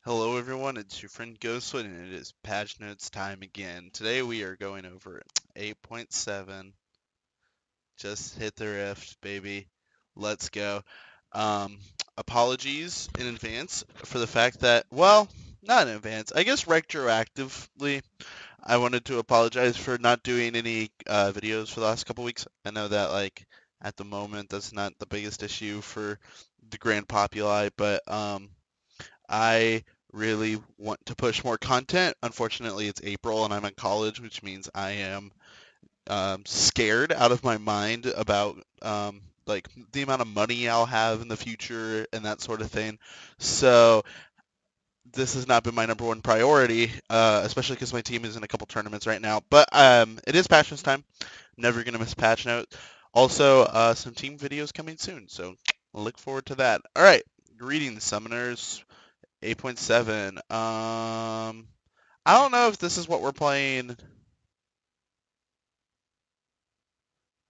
Hello everyone, it's your friend Ghostwood and it is patch notes time again. Today we are going over 8.7. Just hit the rift, baby. Let's go. Um, Apologies in advance for the fact that, well, not in advance, I guess retroactively, I wanted to apologize for not doing any videos for the last couple weeks. I know that, like, at the moment, that's not the biggest issue for the grand populi, but, I really want to push more content. Unfortunately, it's April and I'm in college, which means I am scared out of my mind about like the amount of money I'll have in the future and that sort of thing. So this has not been my number one priority, especially because my team is in a couple tournaments right now. But it is Patch Notes time. Never gonna miss Patch Note. Also, some team videos coming soon, so look forward to that. All right, greetings, summoners. 8.7. I don't know if this is what we're playing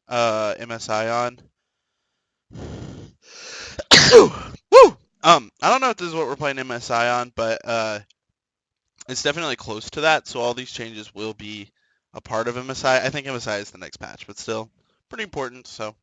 MSI on. Woo! I don't know if this is what we're playing MSI on, but it's definitely close to that, so all these changes will be a part of MSI. I think MSI is the next patch, but still pretty important, so.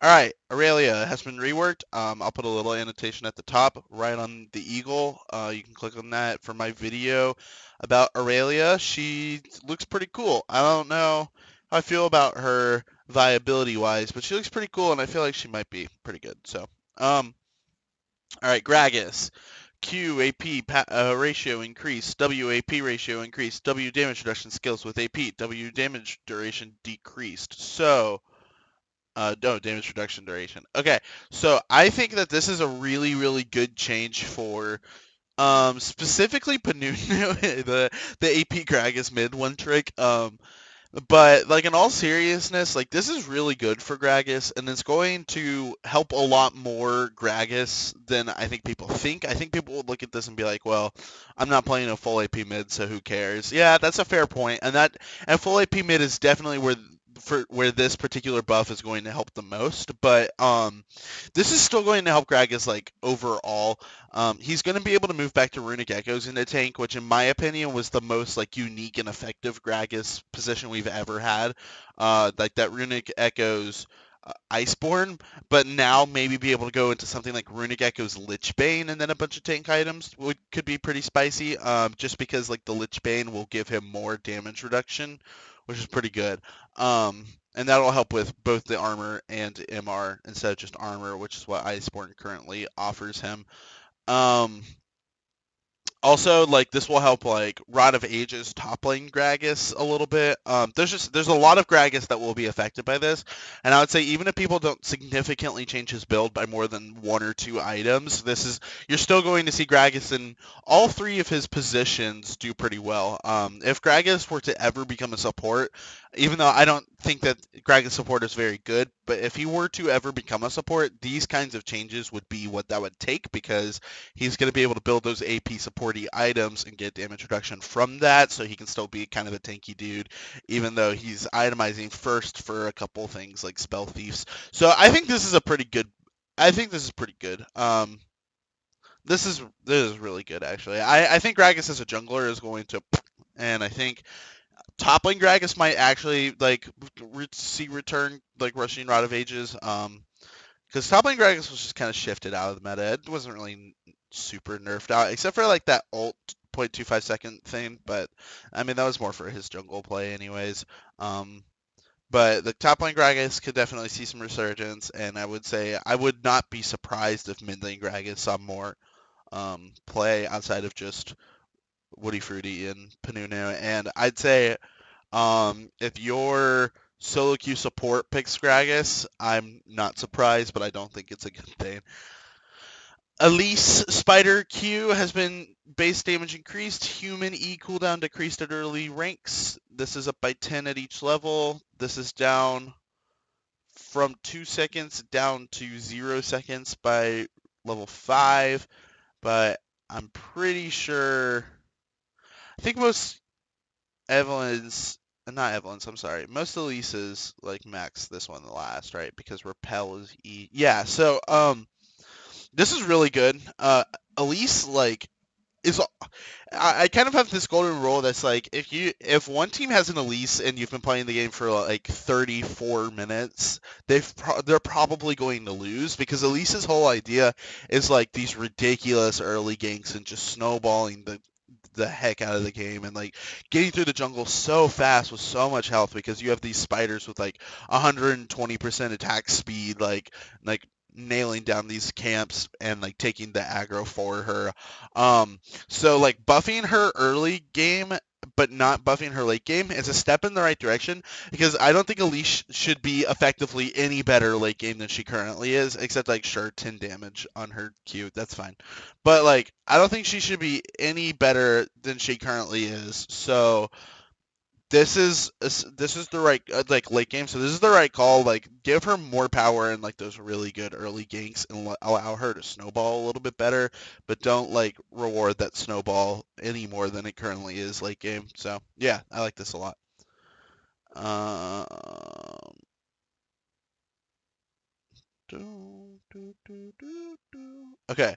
Alright, Aurelia has been reworked. I'll put a little annotation at the top, right on the eagle. You can click on that for my video about Aurelia. She looks pretty cool. I don't know how I feel about her viability-wise, but she looks pretty cool, and I feel like she might be pretty good. So, alright, Gragas. Q AP ratio increased, W AP ratio increased, W damage reduction skills with AP, W damage duration decreased. So, no, damage reduction duration. Okay, so I think that this is a really, really good change for specifically Panunu, the AP Gragas mid one trick. But like in all seriousness, like this is really good for Gragas, and it's going to help a lot more Gragas than I think people think. I think people will look at this and be like, "Well, I'm not playing a full AP mid, so who cares?" Yeah, that's a fair point, and full AP mid is definitely where this particular buff is going to help the most. But this is still going to help Gragas like overall. He's going to be able to move back to Runic Echoes in the tank, which in my opinion was the most like unique and effective Gragas position we've ever had. Like that Runic Echoes Iceborne, but now maybe be able to go into something like Runic Echoes Lichbane and then a bunch of tank items could be pretty spicy. Just because like the Lichbane will give him more damage reduction, which is pretty good. And that'll help with both the armor and MR instead of just armor, which is what Iceborne currently offers him. Um, Also, like this will help like Rod of Ages top lane Gragas a little bit. There's a lot of Gragas that will be affected by this, and I would say even if people don't significantly change his build by more than one or two items, you're still going to see Gragas in all three of his positions do pretty well. If Gragas were to ever become a support, even though I don't think that Gragas support is very good, but if he were to ever become a support, these kinds of changes would be what that would take because he's going to be able to build those AP supporty items and get damage reduction from that, so he can still be kind of a tanky dude, even though he's itemizing first for a couple things like spell thieves. So I think this is a pretty good. I think this is pretty good. This is really good actually. I think Gragas as a jungler is going to, and I think top lane Gragas might actually like see return like rushing Rod of Ages. Because top lane Gragas was just kind of shifted out of the meta. It wasn't really super nerfed out, except for like that ult 0.25 second thing. But I mean, that was more for his jungle play, anyways. But the top lane Gragas could definitely see some resurgence, and I would say I would not be surprised if mid lane Gragas saw more play outside of just Woody Fruity and Panunu. And I'd say if your solo queue support picks Gragas, I'm not surprised, but I don't think it's a good thing. Elise Spider Q has been base damage increased, human E cooldown decreased at early ranks. This is up by 10 at each level. This is down from 2 seconds down to 0 seconds by level 5, but I'm pretty sure. I think most Evelyn's, not Evelyn's, I'm sorry. Most Elise's like max this one the last, right? Because repel is E. Yeah, so this is really good. Elise like is I kind of have this golden rule that's like if one team has an Elise and you've been playing the game for like 34 minutes, they're probably going to lose because Elise's whole idea is like these ridiculous early ganks and just snowballing the heck out of the game and like getting through the jungle so fast with so much health because you have these spiders with like 120% attack speed like nailing down these camps and like taking the aggro for her. So like buffing her early game but not buffing her late game is a step in the right direction because I don't think Elise should be effectively any better late game than she currently is, except like sure 10 damage on her Q, that's fine. But like I don't think she should be any better than she currently is. So this is the right like late game. So this is the right call. Like give her more power and like those really good early ganks and allow her to snowball a little bit better, but don't like reward that snowball any more than it currently is late game. So yeah, I like this a lot. Um, okay.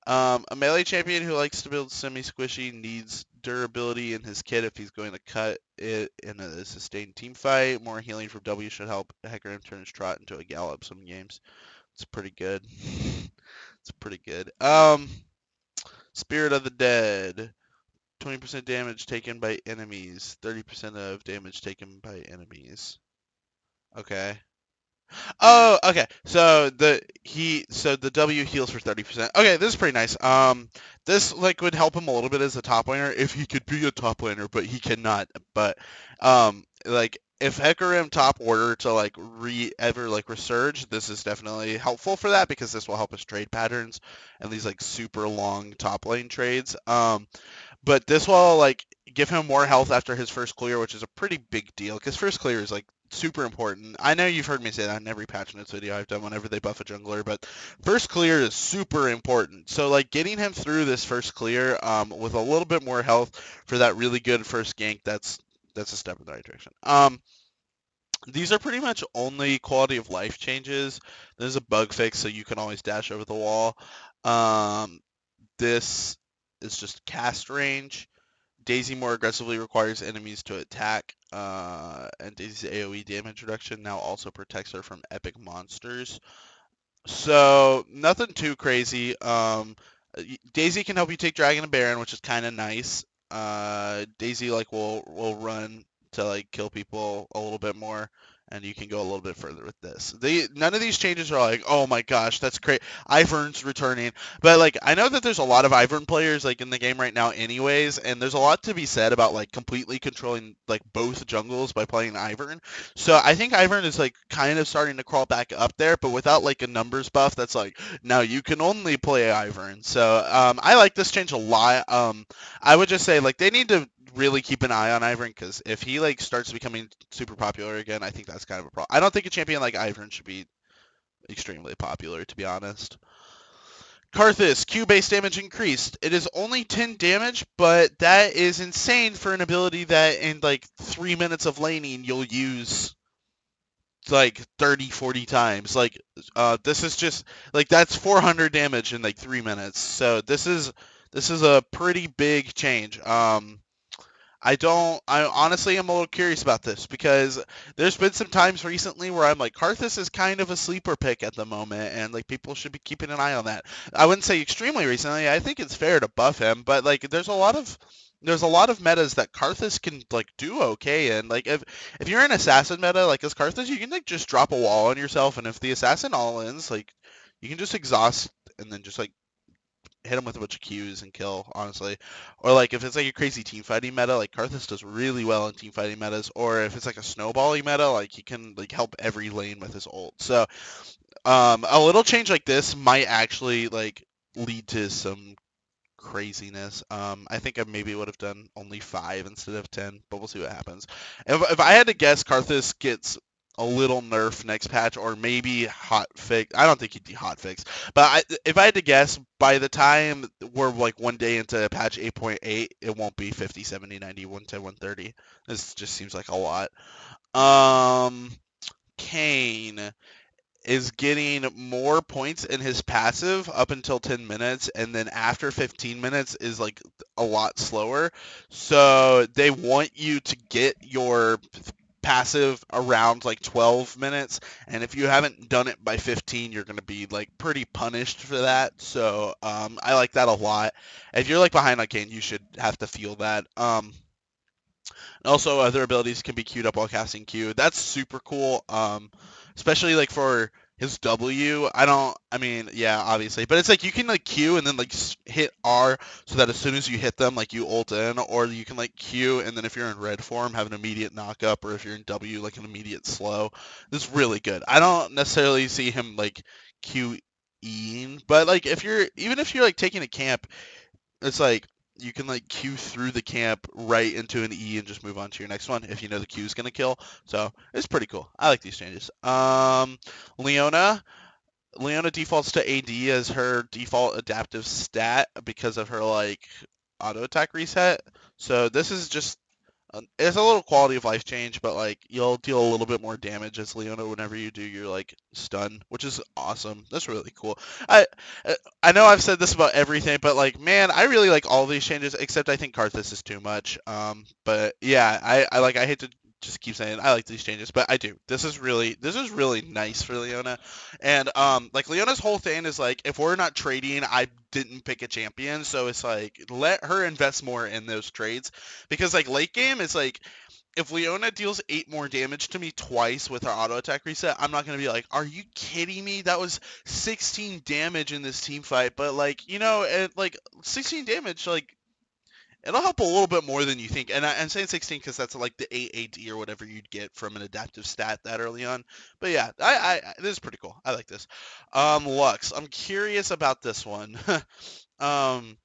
A melee champion who likes to build semi-squishy needs durability in his kit if he's going to cut it in a sustained team fight. More healing from W should help Hecarim turn his trot into a gallop some games. It's pretty good. It's pretty good. Spirit of the Dead. 20% damage taken by enemies. 30% of damage taken by enemies. Okay. Oh, okay. So the W heals for 30%. Okay, this is pretty nice. This like would help him a little bit as a top laner if he could be a top laner, but he cannot. But like if Hecarim top order to like ever like resurge, this is definitely helpful for that because this will help us trade patterns and these like super long top lane trades. But this will like give him more health after his first clear, which is a pretty big deal because first clear is like super important. I know you've heard me say that in every patch notes video I've done whenever they buff a jungler, but first clear is super important. So like getting him through this first clear with a little bit more health for that really good first gank, that's a step in the right direction. These are pretty much only quality of life changes. There's a bug fix, so you can always dash over the wall. Um, this is just cast range. Daisy more aggressively requires enemies to attack, and Daisy's AoE damage reduction now also protects her from epic monsters. So nothing too crazy. Daisy can help you take Dragon and Baron, which is kind of nice. Daisy like will run to like kill people a little bit more, and you can go a little bit further with this. None of these changes are like, oh my gosh, that's great. Ivern's returning, but like I know that there's a lot of Ivern players like in the game right now, anyways, and there's a lot to be said about like completely controlling like both jungles by playing Ivern. So I think Ivern is like kind of starting to crawl back up there, but without like a numbers buff that's like now you can only play Ivern. So I like this change a lot. I would just say like they need to really keep an eye on Ivern because if he like starts becoming super popular again, I think that's kind of a problem. I don't think a champion like Ivern should be extremely popular, to be honest. Karthus, Q base damage increased. It is only 10 damage, but that is insane for an ability that in like 3 minutes of laning you'll use like 30, 40 times. Like this is just like that's 400 damage in like 3 minutes. So this is a pretty big change. I honestly am a little curious about this because there's been some times recently where I'm like, Karthus is kind of a sleeper pick at the moment, and like people should be keeping an eye on that. I wouldn't say extremely recently. I think it's fair to buff him, but like there's a lot of metas that Karthus can like do okay in. Like if you're an assassin meta like as Karthus, you can like just drop a wall on yourself, and if the assassin all ins, like you can just exhaust and then just like hit him with a bunch of Qs and kill, honestly. Or like if it's like a crazy team fighting meta, like Karthus does really well in team fighting metas. Or if it's like a snowballing meta, like he can like help every lane with his ult. So a little change like this might actually like lead to some craziness. I think I maybe would have done only 5 instead of 10, but we'll see what happens. If I had to guess, Karthus gets a little nerf next patch, or maybe hot fix. I don't think he'd be hot fix, but if I had to guess, by the time we're like one day into patch 8.8, it won't be 50, 70, 90, 110, 130. This just seems like a lot. Um, Kane. is getting more points in his passive up until 10 minutes, and then after 15 minutes is like a lot slower. So they want you to get your passive around like 12 minutes, and if you haven't done it by 15, you're going to be like pretty punished for that. So I like that a lot. If you're like behind on Kane, you should have to feel that. Also, other abilities can be queued up while casting Q. That's super cool. Especially like for his W. I mean, yeah, obviously, but it's like you can like Q and then like hit R so that as soon as you hit them, like you ult in, or you can like Q and then if you're in red form, have an immediate knock up, or if you're in W, like an immediate slow. This is really good. I don't necessarily see him like QEing, but like even if you're like taking a camp, it's like you can like queue through the camp right into an E and just move on to your next one if you know the queue is gonna kill. So it's pretty cool. I like these changes. Leona. Leona defaults to AD as her default adaptive stat because of her like auto attack reset. So this is just it's a little quality of life change, but like you'll deal a little bit more damage as Leona whenever you do your like stun, which is awesome. That's really cool. I I know I've said this about everything, but like man, I really like all these changes except I think Karthus is too much. But yeah, I hate to just keep saying I like these changes, but I do. This is really nice for Leona, and like Leona's whole thing is like if we're not trading, I didn't pick a champion, so it's like let her invest more in those trades because like late game it's like if Leona deals 8 more damage to me twice with her auto attack reset, I'm not gonna be like, are you kidding me? That was 16 damage in this team fight. But like, like 16 damage, like it'll help a little bit more than you think. And I'm saying 16 because that's like the 8 AD or whatever you'd get from an adaptive stat that early on. But yeah, this is pretty cool. I like this. Lux, I'm curious about this one. um,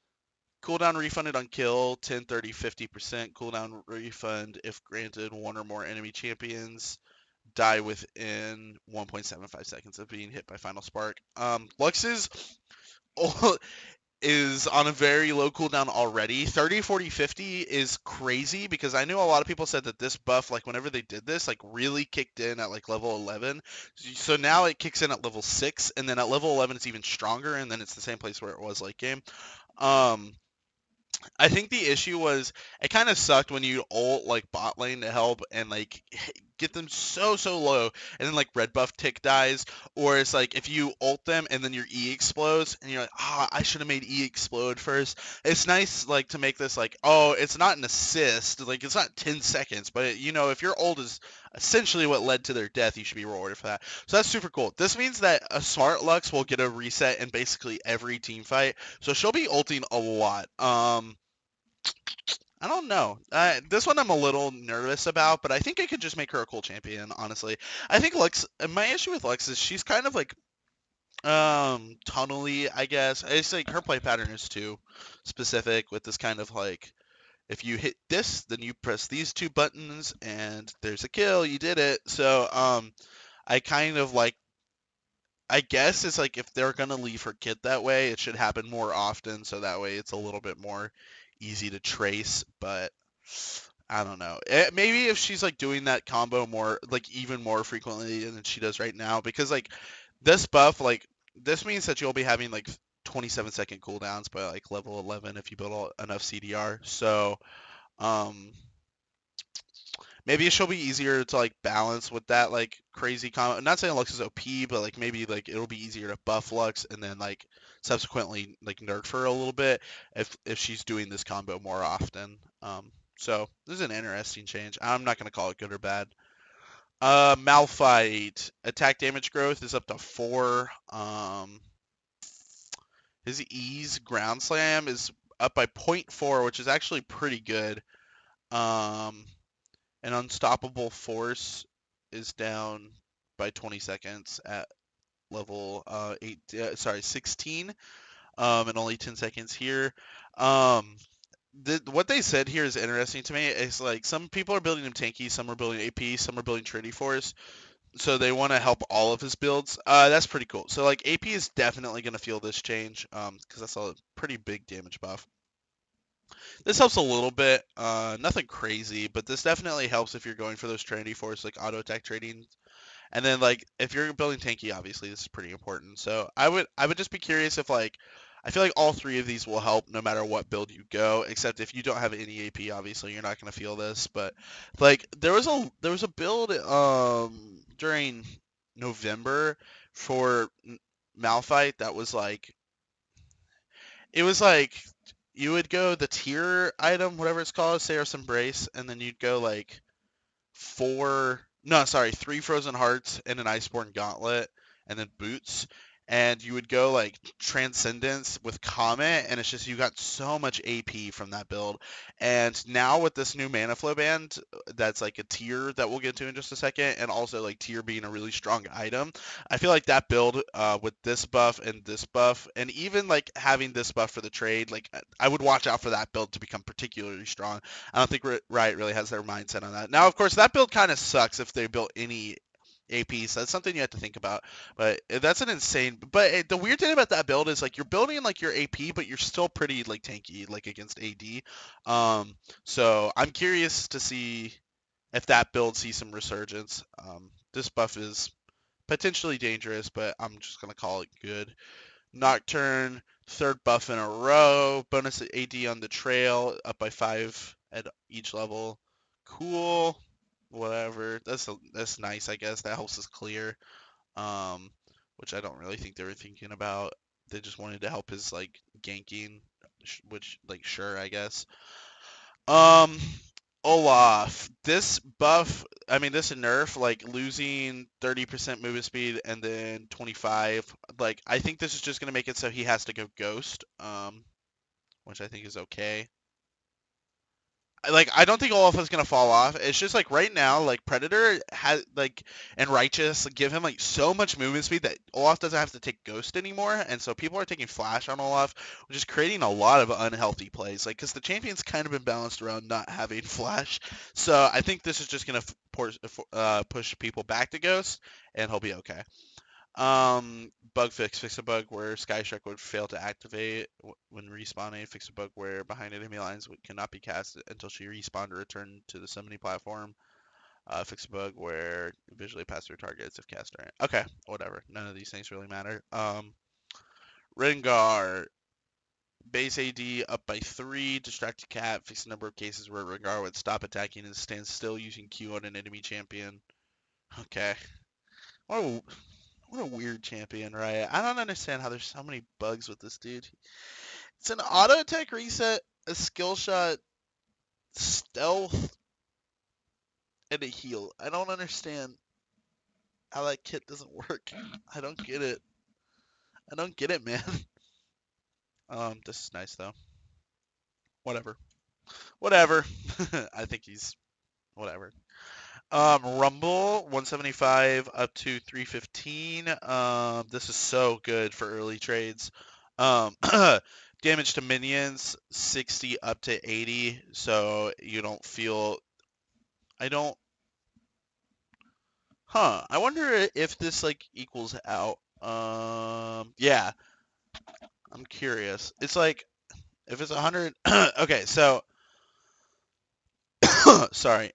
Cooldown refunded on kill, 10, 30, 50%. Cooldown refund if granted one or more enemy champions die within 1.75 seconds of being hit by Final Spark. Lux's is on a very low cooldown already. 30, 40, 50 is crazy because I know a lot of people said that this buff, like whenever they did this, like really kicked in at like level 11. So now it kicks in at level 6, and then at level 11 it's even stronger, and then it's the same place where it was late game. Um, I think the issue was it kind of sucked when you ult like bot lane to help and like get them so low and then like red buff tick dies, or it's like if you ult them and then your E explodes and you're like, I should have made E explode first. It's nice like to make this like, oh, it's not an assist, like it's not 10 seconds, but if your ult is essentially what led to their death, you should be rewarded for that. So that's super cool. This means that a smart Lux will get a reset in basically every team fight, so she'll be ulting a lot. I don't know. This one I'm a little nervous about, but I think I could just make her a cool champion, honestly. I think Lux, my issue with Lux is she's kind of like, tunnely, I guess. It's like her play pattern is too specific with this kind of like, if you hit this, then you press these two buttons and there's a kill, you did it. So, I kind of like, I guess it's like if they're gonna leave her kit that way, it should happen more often, so that way it's a little bit more easy to trace. But I don't know. Maybe if she's like doing that combo more, like even more frequently than she does right now, because like this buff, like this means that you'll be having like 27-second cooldowns by like level 11 if you build enough CDR. So um, maybe she'll be easier to like balance with that like crazy combo. I'm not saying Lux is OP, but like maybe like it'll be easier to buff Lux and then like subsequently like nerf her a little bit if she's doing this combo more often. So this is an interesting change. I'm not gonna call it good or bad. Malphite attack damage growth is up to 4. His E's ground slam is up by zero point 0.4, which is actually pretty good. Um, An unstoppable force is down by 20 seconds at level 16, and only 10 seconds here. Um, what they said here is interesting to me. It's like some people are building him tanky, some are building AP, some are building Trinity Force. So they want to help all of his builds. That's pretty cool. So like AP is definitely going to feel this change, because that's a pretty big damage buff. This helps a little bit, nothing crazy, but this definitely helps if you're going for those Trinity Force like auto attack trading. And then like if you're building tanky, obviously this is pretty important. So I would just be curious if like I feel like all three of these will help no matter what build you go, except if you don't have any AP, obviously you're not gonna feel this. But like there was a build during November for Malphite that was like it was like you would go the tier item, whatever it's called, Saros Embrace, and then you'd go like three Frozen Hearts and an Iceborne Gauntlet, and then boots. And you would go like Transcendence with Comet, and it's just you got so much AP from that build. And now with this new Mana Flow band, that's like a tier that we'll get to in just a second, and also like tier being a really strong item, I feel like that build with this buff, and even like having this buff for the trade, like I would watch out for that build to become particularly strong. I don't think Riot really has their mindset on that. Now, of course, that build kind of sucks if they built any AP, so that's something you have to think about. But that's an insane. But the weird thing about that build is like you're building like your AP, but you're still pretty like tanky like against AD. So I'm curious to see if that build sees some resurgence. This buff is potentially dangerous, but I'm just gonna call it good. Nocturne, third buff in a row. Bonus AD on the trail, up by 5 at each level. Cool. Whatever. That's nice, I guess. That helps us clear. Um, which I don't really think they were thinking about. They just wanted to help his like ganking, which like sure, I guess. Um, Olaf. This buff, I mean, this nerf, like losing 30% movement speed and then 25, like I think this is just gonna make it so he has to go ghost, which I think is okay. Like I don't think Olaf is gonna fall off. It's just like right now, like Predator has like and Righteous give him like so much movement speed that Olaf doesn't have to take Ghost anymore, and so people are taking Flash on Olaf, which is creating a lot of unhealthy plays. Like because the champion's kind of been balanced around not having Flash, so I think this is just gonna push people back to Ghost, and he'll be okay. Bug fix a bug where Skystrike would fail to activate when respawning. Fix a bug where behind enemy lines cannot be cast until she respawn to return to the summoning platform. Fix a bug where visually pass through targets if cast during. Okay, whatever. None of these things really matter. Rengar. Base AD up by 3. Distract a cat. Fix the number of cases where Rengar would stop attacking and stand still using Q on an enemy champion. Okay. What a What a weird champion, right? I don't understand how there's so many bugs with this dude. It's an auto attack reset, a skill shot, stealth, and a heal. I don't understand how that kit doesn't work. I don't get it. I don't get it, man. This is nice though. Whatever. Whatever. I think he's whatever. Rumble 175 up to 315. This is so good for early trades. Um, damage to minions 60 up to 80, so you don't feel. I don't. Huh. I wonder if this like equals out. Yeah. I'm curious. It's like if it's 100. Okay, so sorry.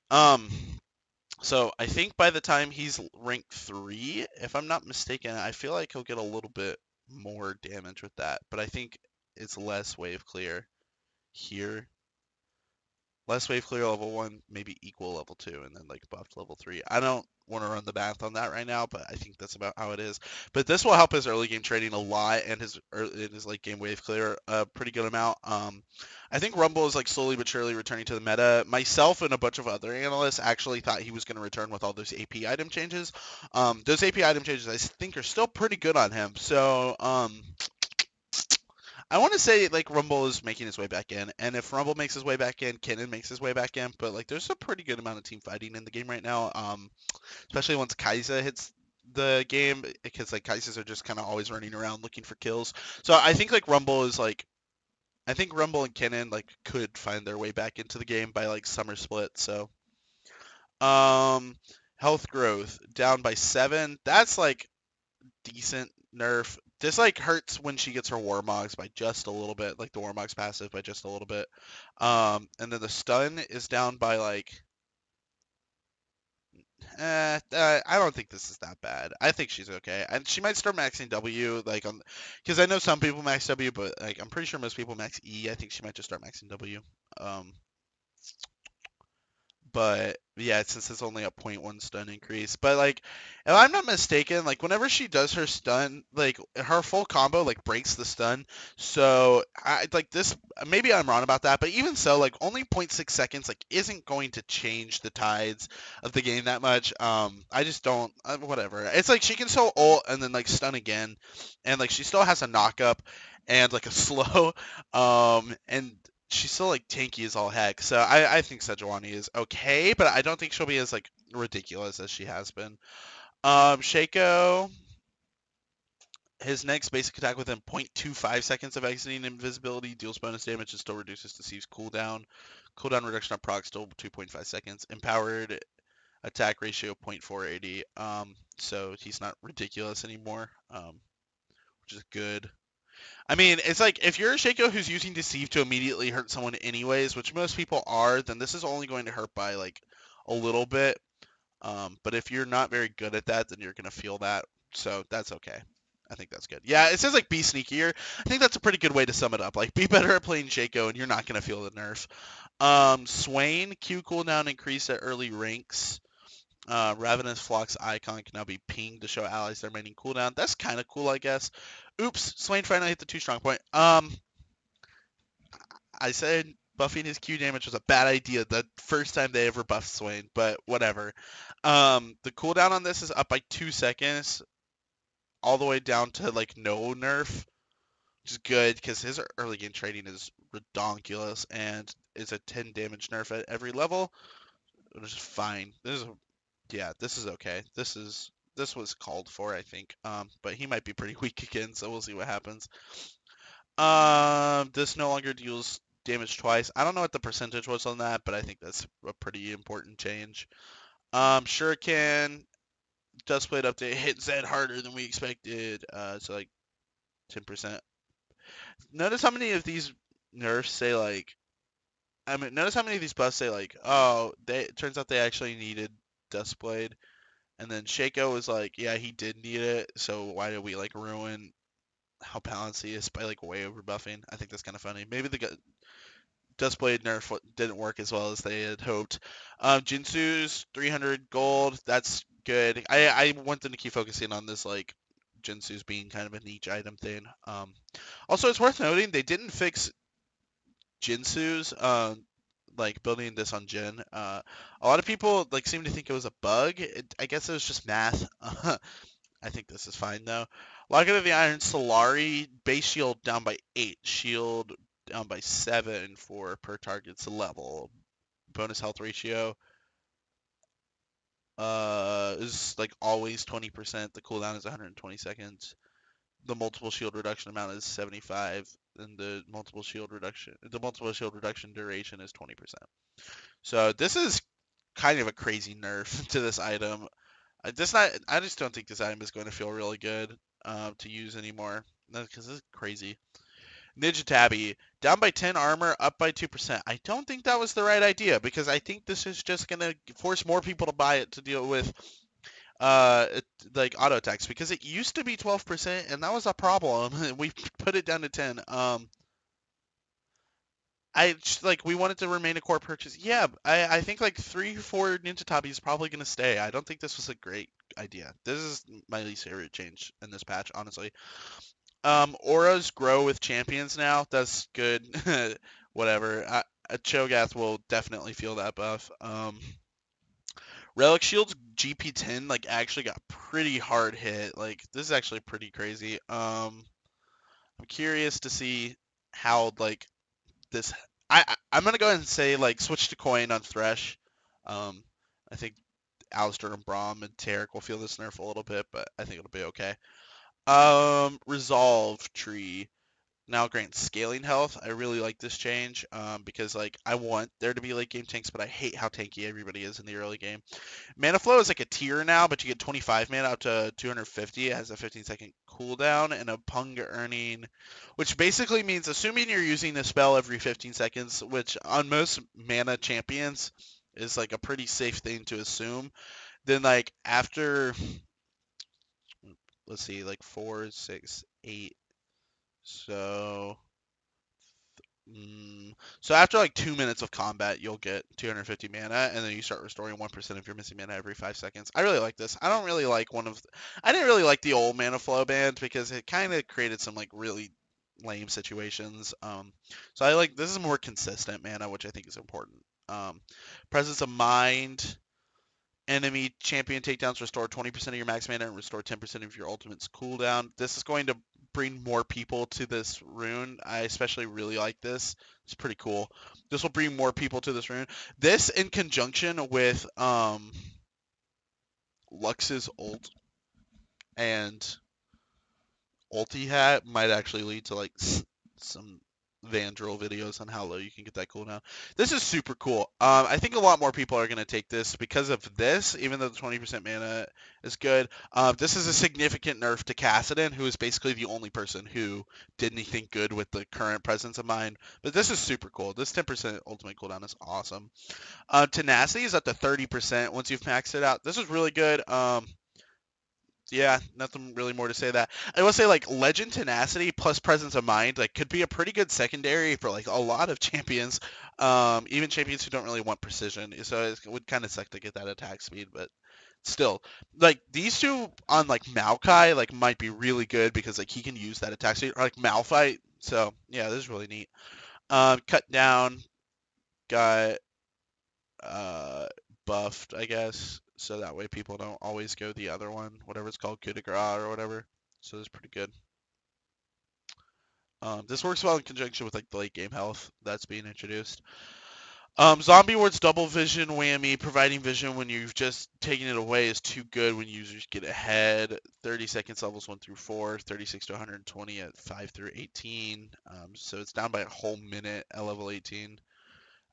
So I think by the time he's rank 3, if I'm not mistaken, I feel like he'll get a little bit more damage with that. But I think it's less wave clear here. Less wave clear level 1, maybe equal level 2, and then like buffed level 3. I don't want to run the math on that right now, but I think that's about how it is. But this will help his early game trading a lot, and his late game wave clear a pretty good amount. I think Rumble is like slowly but surely returning to the meta. Myself and a bunch of other analysts actually thought he was going to return with all those AP item changes. Those AP item changes I think are still pretty good on him. So I want to say like Rumble is making his way back in, and if Rumble makes his way back in, Kennen makes his way back in. But like, there's a pretty good amount of team fighting in the game right now. Especially once Kai'Sa hits the game, because like Kaisas are just kind of always running around looking for kills. So I think like Rumble is like, I think Rumble and Kennen like could find their way back into the game by like summer split. So um, health growth down by 7. That's like decent nerf. This like hurts when she gets her Warmogs by just a little bit, like the Warmogs passive by just a little bit. And then the stun is down by like I don't think this is that bad. I think she's okay, and she might start maxing W like on, because I know some people max W, but like I'm pretty sure most people max E. I think she might just start maxing W. Um, but yeah, since it's only a point 0.1 stun increase. But like, if I'm not mistaken, like whenever she does her stun, like her full combo like breaks the stun. So I like this. Maybe I'm wrong about that, but even so, like only 0.6 seconds like isn't going to change the tides of the game that much. I just don't. Whatever. It's like she can still ult and then like stun again, and like she still has a knock up and like a slow. And she's still like tanky as all heck. So I think Sejuani is okay, but I don't think she'll be as like ridiculous as she has been. Shaco, his next basic attack within 0.25 seconds of exiting invisibility deals bonus damage and still reduces Deceive's cooldown. Cooldown reduction on proc still 2.5 seconds. Empowered attack ratio 0.480. So he's not ridiculous anymore, which is good. I mean, it's like if you're a Shaco who's using Deceive to immediately hurt someone anyways, which most people are, then this is only going to hurt by like a little bit. But if you're not very good at that, then you're gonna feel that. So that's okay. I think that's good. Yeah, it says like be sneakier. I think that's a pretty good way to sum it up. Like be better at playing Shaco, and you're not gonna feel the nerf. Swain Q cooldown increased at early ranks. Ravenous Flock's icon can now be pinged to show allies their remaining cooldown. That's kind of cool, I guess. Oops, Swain finally hit the 2 strong point. I said buffing his Q damage was a bad idea the first time they ever buffed Swain, but whatever. The cooldown on this is up by 2 seconds, all the way down to like no nerf, which is good because his early game trading is redonkulous and is a 10 damage nerf at every level, which is fine. Yeah, this is okay. This was called for, I think. But he might be pretty weak again, so we'll see what happens. This no longer deals damage twice. I don't know what the percentage was on that, but I think that's a pretty important change. Shuriken Dustblade update hit Zed harder than we expected. So like 10%. Notice how many of these nerfs say like, I mean, notice how many of these buffs say like, oh, it turns out they actually needed Dustblade. And then Shaco was like, yeah, he did need it, so why did we like ruin how balanced he is by like way over buffing? I think that's kind of funny. Maybe the Dustblade nerf didn't work as well as they had hoped. Jinsu's 300 gold, that's good. I want them to keep focusing on this like Jinsu's being kind of a niche item thing. Also, it's worth noting they didn't fix Jinsu's like building this on Jin. A lot of people like seem to think it was a bug. I guess it was just math. I think this is fine though. Locket of the Iron Solari, base shield down by 8, shield down by 7 for per target's level. Bonus health ratio is like always 20%. The cooldown is 120 seconds. The multiple shield reduction amount is 75, and the multiple shield reduction duration is 20%. So this is kind of a crazy nerf to this item. I just don't think this item is going to feel really good to use anymore because this is crazy. Ninja Tabby down by 10 armor, up by 2%. I don't think that was the right idea because I think this is just going to force more people to buy it to deal with like auto attacks because it used to be 12% and that was a problem. We put it down to 10. Like we want it to remain a core purchase. Yeah, I think like 3 4 Ninja Tabi is probably gonna stay. I don't think this was a great idea. This is my least favorite change in this patch, honestly. Auras grow with champions now. That's good. Whatever. A Cho'Gath will definitely feel that buff. Relic Shield's GP10 like actually got pretty hard hit. Like this is actually pretty crazy. I'm curious to see how like this. I'm gonna go ahead and say like switch to coin on Thresh. Um, I think Alistair and Braum and Tarek will feel this nerf a little bit, but I think it'll be okay. Resolve tree now grants scaling health. I really like this change because like I want there to be late game tanks, but I hate how tanky everybody is in the early game. Mana flow is like a tier now, but you get 25 mana up to 250. It has a 15-second cooldown and a pung earning, which basically means assuming you're using a spell every 15 seconds, which on most mana champions is like a pretty safe thing to assume. Then like after, let's see, like 4, 6, 8. So so after like 2 minutes of combat, you'll get 250 mana, and then you start restoring 1% of your missing mana every 5 seconds. I really like this. I don't really like I didn't really like the old mana flow band because it kind of created some like really lame situations. So I like this is more consistent mana, which I think is important. Presence of mind. Enemy champion takedowns restore 20% of your max mana and restore 10% of your ultimate's cooldown. This is going to bring more people to this rune. I especially really like this. It's pretty cool. This will bring more people to this rune. This in conjunction with Lux's ult and ulti hat might actually lead to like some Vandrel videos on how low you can get that cooldown. This is super cool. I think a lot more people are going to take this because of this, even though the 20% mana is good. This is a significant nerf to Kassadin, who is basically the only person who did anything good with the current presence of mind. But this is super cool. This 10% ultimate cooldown is awesome. Tenacity is up to 30% once you've maxed it out. This is really good. Yeah, nothing really more to say that. I will say like Legend Tenacity plus Presence of Mind like could be a pretty good secondary for like a lot of champions, even champions who don't really want precision. So it would kind of suck to get that attack speed, but still, like these two on like Maokai like might be really good because like he can use that attack speed or like Malphite. So yeah, this is really neat. Cut down got uh, buffed, I guess, so that way people don't always go the other one, whatever it's called, coup de grace or whatever. So it's pretty good. This works well in conjunction with like the late game health that's being introduced. Zombie Ward's double vision whammy, providing vision when you've just taken it away is too good when users get ahead. 30 seconds levels 1 through 4, 36 to 120 at 5 through 18. So it's down by a whole minute at level 18.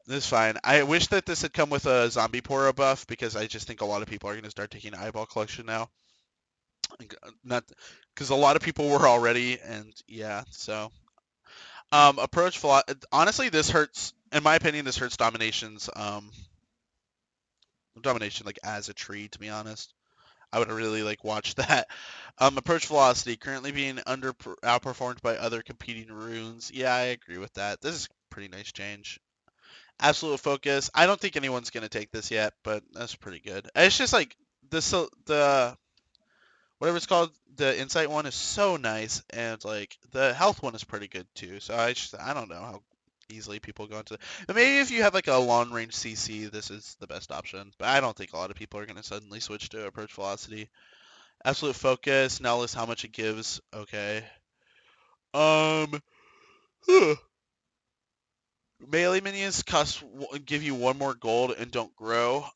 This is fine. I wish that this had come with a zombie pora buff because I just think a lot of people are going to start taking eyeball collection now. Not because a lot of people were already, and yeah. So approach honestly, this hurts. In my opinion, this hurts dominations. Domination like as a tree. To be honest, I would really like watch that. Approach velocity currently being outperformed by other competing runes. Yeah, I agree with that. This is a pretty nice change. Absolute focus. I don't think anyone's gonna take this yet, but that's pretty good. It's just like the whatever it's called, the insight one is so nice, and like the health one is pretty good too. So I don't know how easily people go into. But maybe if you have like a long range CC, this is the best option. But I don't think a lot of people are gonna suddenly switch to approach velocity. Absolute focus. Now list how much it gives. Okay. Um. Melee minions give you 1 more gold and don't grow.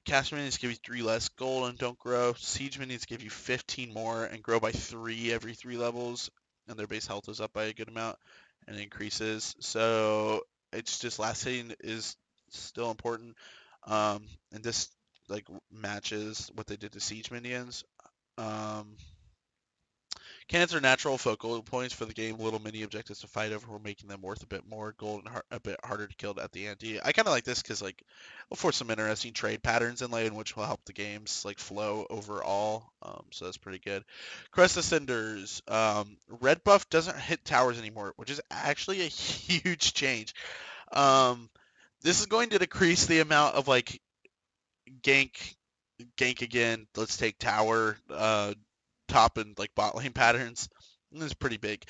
Caster minions give you 3 less gold and don't grow. Siege minions give you 15 more and grow by 3 every 3 levels. And their base health is up by a good amount and increases. So it's just last hitting is still important. And this like matches what they did to siege minions. Um, Cannons are natural focal points for the game. Little mini objectives to fight over, we're making them worth a bit more gold and a bit harder to kill at the ante. I kind of like this because like we'll force some interesting trade patterns in lane, which will help the game's like flow overall. So that's pretty good. Crest Ascenders. Red buff doesn't hit towers anymore, which is actually a huge change. Um, this is going to decrease the amount of like gank gank again. Let's take tower. Top and like bot lane patterns. It's pretty big.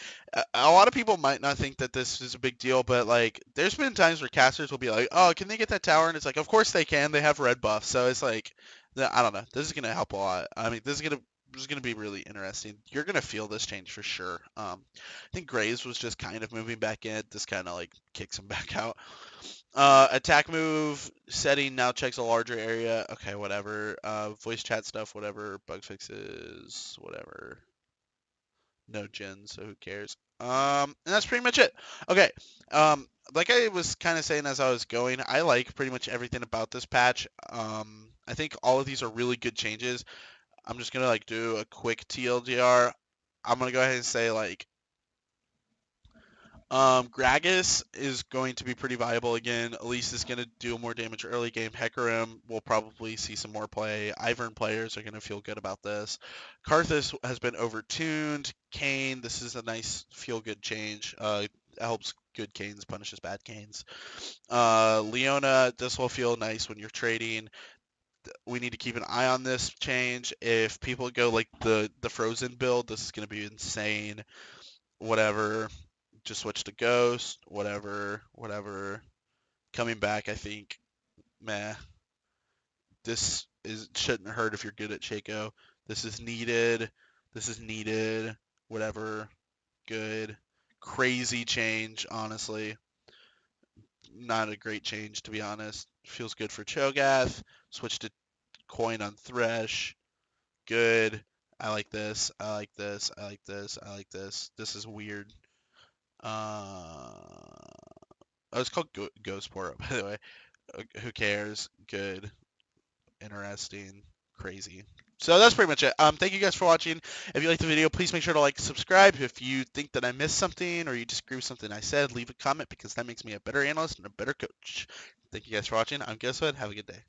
A lot of people might not think that this is a big deal, but like there's been times where casters will be like, "Oh, can they get that tower?" And it's like, "Of course they can. They have red buff." So it's like, I don't know. This is gonna help a lot. I mean, this is gonna be really interesting. You're gonna feel this change for sure. I think Graves was just kind of moving back in. This kind of like kicks him back out. Attack move setting now checks a larger area. Okay, whatever. Voice chat stuff, whatever. Bug fixes, whatever. No gen, so who cares? And that's pretty much it. Okay. Like I was kind of saying as I was going, I like pretty much everything about this patch. I think all of these are really good changes. I'm just gonna like do a quick TLDR. I'm gonna go ahead and say like Gragas is going to be pretty viable again. Elise is going to do more damage early game. Hecarim will probably see some more play. Ivern players are going to feel good about this. Karthus has been overtuned. Kane, this is a nice feel-good change. Helps good Canes, punishes bad Canes. Leona, this will feel nice when you're trading. We need to keep an eye on this change. If people go like the Frozen build, this is going to be insane. Whatever, just switch to Ghost, whatever. Coming back, I think, meh. This is shouldn't hurt if you're good at Shaco. This is needed. This is needed. Whatever. Good. Crazy change, honestly. Not a great change, to be honest. Feels good for Cho'Gath. Switch to Coin on Thresh. Good. I like this. I like this. I like this. I like this. This is weird. Oh, it's called Ghostport, by the way. Who cares? Good, interesting, crazy. So that's pretty much it. Thank you guys for watching. If you liked the video, please make sure to like, subscribe. If you think that I missed something or you disagree with something I said, leave a comment because that makes me a better analyst and a better coach. Thank you guys for watching. I'm Ghostwood. Have a good day.